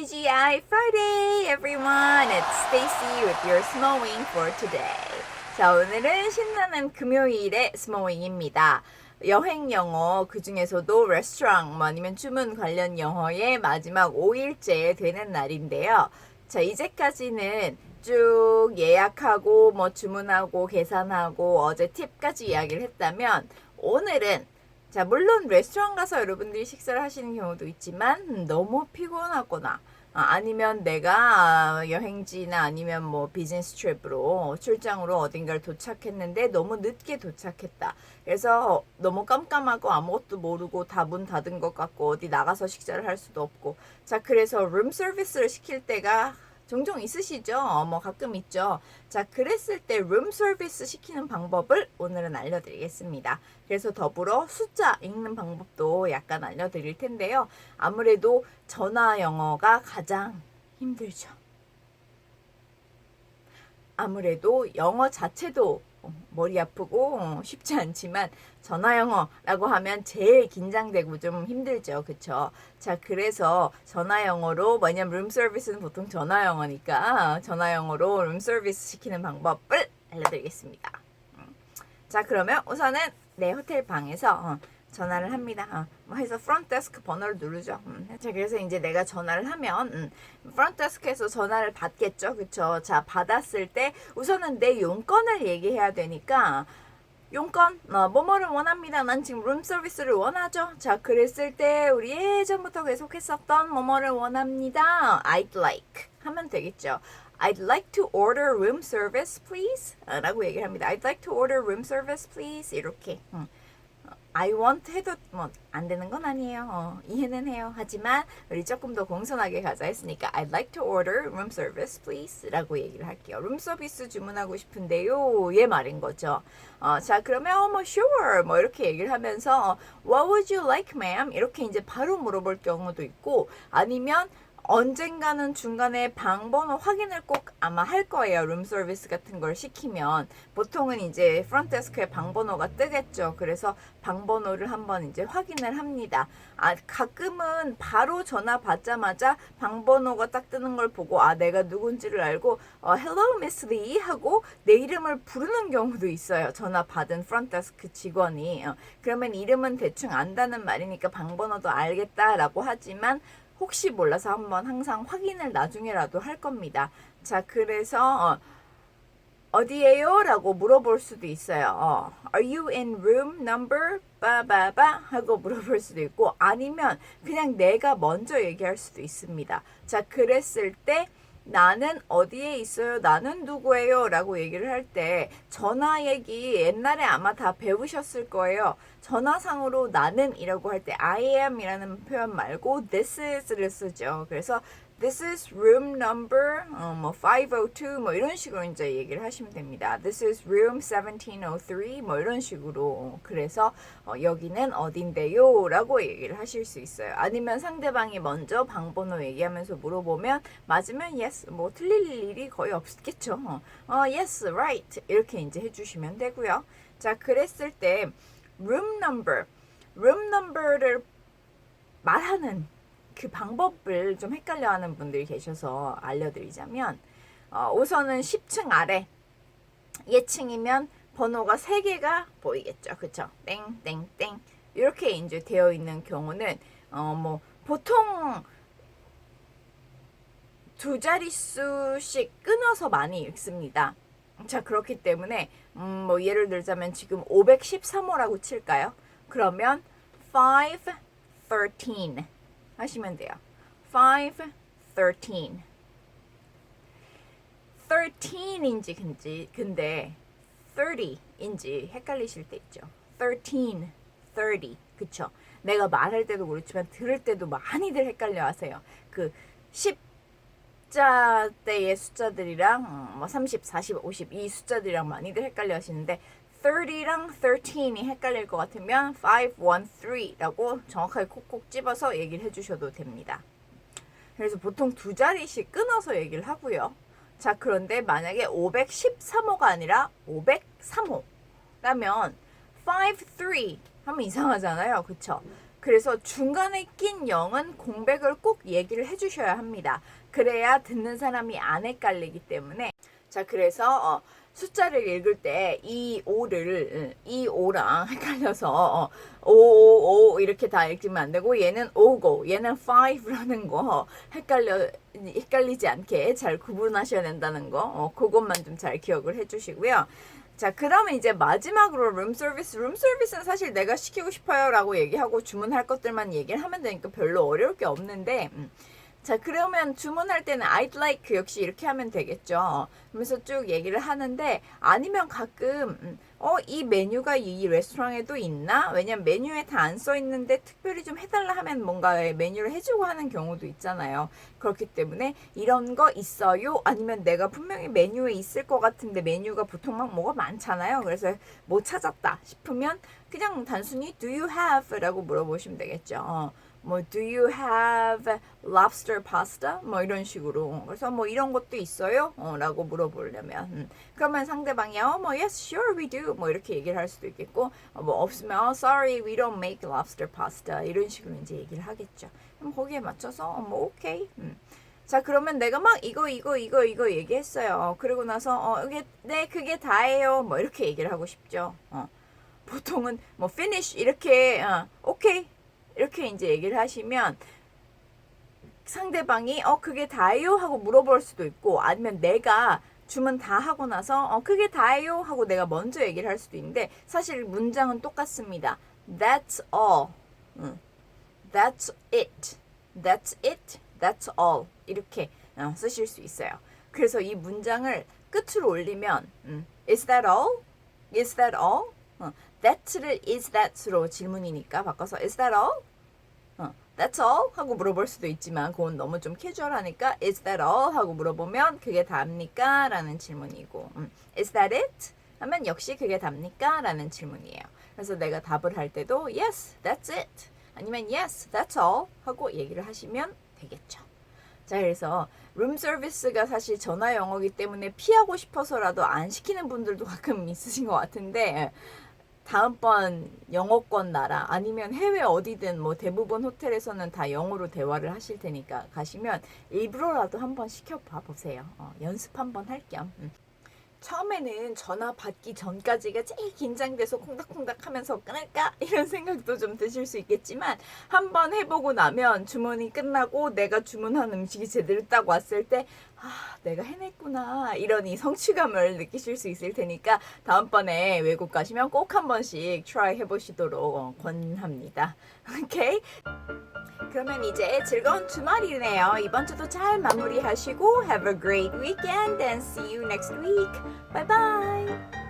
TGI Friday, everyone. It's Stacy with your Smallwing for today. 자, 오늘은 신나는 금요일의 스몰윙입니다. 여행 영어, 그 중에서도 레스토랑, 아니면 주문 관련 영어의 마지막 5일째 되는 날인데요. 자, 이제까지는 쭉 예약하고, 주문하고, 계산하고, 어제 팁까지 이야기를 했다면, 오늘은 자, 물론 레스토랑 가서 여러분들이 식사를 하시는 경우도 있지만 너무 피곤하거나 아니면 내가 여행지나 아니면 비즈니스 트립으로 출장으로 어딘가를 도착했는데 너무 늦게 도착했다. 그래서 너무 깜깜하고 아무것도 모르고 다 문 닫은 것 같고 어디 나가서 식사를 할 수도 없고. 자, 그래서 룸 서비스를 시킬 때가 종종 있으시죠? 가끔 있죠. 자, 그랬을 때 룸 서비스 시키는 방법을 오늘은 알려드리겠습니다. 그래서 더불어 숫자 읽는 방법도 약간 알려드릴 텐데요. 아무래도 전화 영어가 가장 힘들죠. 아무래도 영어 자체도 머리 아프고 쉽지 않지만 전화 영어라고 하면 제일 긴장되고 좀 힘들죠. 그쵸? 자, 그래서 전화 영어로, 왜냐면 룸 서비스는 보통 전화 영어니까 전화 영어로 룸 서비스 시키는 방법을 알려드리겠습니다. 자, 그러면 우선은 내 호텔 방에서 전화를 합니다. 해서 프런트 데스크 번호를 누르죠. 자, 그래서 이제 내가 전화를 하면 프런트 데스크에서 전화를 받겠죠. 그쵸? 자, 받았을 때 우선은 내 용건을 얘기해야 되니까 용건, 뭐뭐를 원합니다. 난 지금 룸 서비스를 원하죠. 자, 그랬을 때 우리 예전부터 계속했었던 뭐뭐를 원합니다. I'd like 하면 되겠죠. I'd like to order room service, please. 라고 얘기를 합니다. I'd like to order room service, please. 이렇게. I want 해도 안 되는 건 아니에요. 이해는 해요. 하지만 우리 조금 더 공손하게 가자 했으니까 I'd like to order room service please 라고 얘기를 할게요. 룸 서비스 주문하고 싶은데요. 얘 말인 거죠. 자, 그러면 sure 이렇게 얘기를 하면서 what would you like ma'am? 이렇게 이제 바로 물어볼 경우도 있고 아니면 언젠가는 중간에 방번호 확인을 꼭 아마 할 거예요. 룸 서비스 같은 걸 시키면 보통은 이제 프런트 데스크에 방번호가 뜨겠죠. 그래서 방번호를 한번 이제 확인을 합니다. 가끔은 바로 전화 받자마자 방번호가 딱 뜨는 걸 보고 내가 누군지를 알고 Hello Miss Lee 하고 내 이름을 부르는 경우도 있어요. 전화 받은 프런트 데스크 직원이. 그러면 이름은 대충 안다는 말이니까 방번호도 알겠다라고 하지만 혹시 몰라서 한번 항상 확인을 나중에라도 할 겁니다. 자, 그래서 어디에요? 라고 물어볼 수도 있어요. Are you in room number? 바바바 하고 물어볼 수도 있고 아니면 그냥 내가 먼저 얘기할 수도 있습니다. 자, 그랬을 때 나는 어디에 있어요? 나는 누구예요? 라고 얘기를 할 때 전화 얘기 옛날에 아마 다 배우셨을 거예요. 전화상으로 나는 이라고 할 때 I am 이라는 표현 말고 this is를 쓰죠. 그래서 this is room number 502 이런 식으로 이제 얘기를 하시면 됩니다. This is room 1703 이런 식으로. 그래서 여기는 어딘데요? 라고 얘기를 하실 수 있어요. 아니면 상대방이 먼저 방번호 얘기하면서 물어보면 맞으면 yes, 틀릴 일이 거의 없겠죠. yes, right 이렇게 이제 해주시면 되고요. 자, 그랬을 때 room number를 말하는 그 방법을 좀 헷갈려하는 분들이 계셔서 알려드리자면 우선은 10층 아래 예층이면 번호가 3개가 보이겠죠. 그쵸? 땡땡땡 이렇게 이제 되어 있는 경우는 보통 두 자릿수씩 끊어서 많이 읽습니다. 자, 그렇기 때문에 예를 들자면 지금 513호라고 칠까요? 그러면 513 하시면 돼요. 513 13인지 근데 30인지 헷갈리실 때 있죠. 13, 30 그쵸? 내가 말할 때도 그렇지만 들을 때도 많이들 헷갈려 하세요. 그 10자대의 숫자들이랑 30, 40, 50 이 숫자들이랑 많이들 헷갈려 하시는데 30랑 13이 헷갈릴 것 같으면 513라고 정확하게 콕콕 집어서 얘기를 해주셔도 됩니다. 그래서 보통 두 자리씩 끊어서 얘기를 하고요. 자, 그런데 만약에 513호가 아니라 503호라면 53 하면 이상하잖아요. 그쵸? 그래서 중간에 낀 영은 공백을 꼭 얘기를 해주셔야 합니다. 그래야 듣는 사람이 안 헷갈리기 때문에. 자, 그래서 숫자를 읽을 때 이 오를 이 오랑 헷갈려서 오 이렇게 다 읽으면 안 되고, 얘는 오고 얘는 5라는 거 헷갈리지 않게 잘 구분하셔야 된다는 거, 그것만 좀 잘 기억을 해주시고요. 자, 그러면 이제 마지막으로 룸 서비스. 룸 서비스는 사실 내가 시키고 싶어요 라고 얘기하고 주문할 것들만 얘기를 하면 되니까 별로 어려울 게 없는데, 자, 그러면 주문할 때는 I'd like 역시 이렇게 하면 되겠죠. 그러면서 쭉 얘기를 하는데, 아니면 가끔 이 메뉴가 이 레스토랑에도 있나? 왜냐면 메뉴에 다 안 써 있는데 특별히 좀 해달라 하면 뭔가 메뉴를 해주고 하는 경우도 있잖아요. 그렇기 때문에 이런 거 있어요? 아니면 내가 분명히 메뉴에 있을 것 같은데 메뉴가 보통 막 뭐가 많잖아요. 그래서 못 찾았다 싶으면 그냥 단순히 do you have? 라고 물어보시면 되겠죠. 뭐 do you have lobster pasta? 뭐 이런 식으로. 그래서 뭐 이런 것도 있어요? 라고 물어보려면 그러면 상대방이 뭐 yes sure we do 뭐 이렇게 얘기를 할 수도 있겠고, 뭐 없으면 sorry we don't make lobster pasta 이런 식으로 이제 얘기를 하겠죠. 그럼 거기에 맞춰서 뭐 오케이. 자, 그러면 내가 막 이거 얘기했어요. 그리고 나서 그게 다예요. 뭐 이렇게 얘기를 하고 싶죠. 보통은 뭐 finish 이렇게 오케이 이렇게 이제 얘기를 하시면 상대방이 그게 다예요 하고 물어볼 수도 있고, 아니면 내가 주문 다 하고 나서 그게 다예요 하고 내가 먼저 얘기를 할 수도 있는데, 사실 문장은 똑같습니다. That's all. That's it. That's it. That's all. 이렇게 쓰실 수 있어요. 그래서 이 문장을 끝으로 올리면 Is that all? Is that all? that를 is that으로 질문이니까 바꿔서 is that all? That's all? 하고 물어볼 수도 있지만 그건 너무 좀 캐주얼하니까 is that all? 하고 물어보면 그게 답니까? 라는 질문이고, is that it? 하면 역시 그게 답니까? 라는 질문이에요. 그래서 내가 답을 할 때도 yes, that's it. 아니면 yes, that's all 하고 얘기를 하시면 되겠죠. 자, 그래서 룸 서비스가 사실 전화 영어이기 때문에 피하고 싶어서라도 안 시키는 분들도 가끔 있으신 것 같은데, 다음번 영어권 나라 아니면 해외 어디든 뭐 대부분 호텔에서는 다 영어로 대화를 하실 테니까 가시면 일부러라도 한번 시켜봐 보세요. 연습 한번 할 겸. 처음에는 전화 받기 전까지가 제일 긴장돼서 콩닥콩닥 하면서 끊을까? 이런 생각도 좀 드실 수 있겠지만, 한번 해보고 나면 주문이 끝나고 내가 주문한 음식이 제대로 딱 왔을 때 내가 해냈구나 이런 이 성취감을 느끼실 수 있을 테니까 다음번에 외국 가시면 꼭 한 번씩 트라이 해보시도록 권합니다. 오케이? 그러면 이제 즐거운 주말이네요. 이번 주도 잘 마무리하시고 Have a great weekend and see you next week. Bye bye.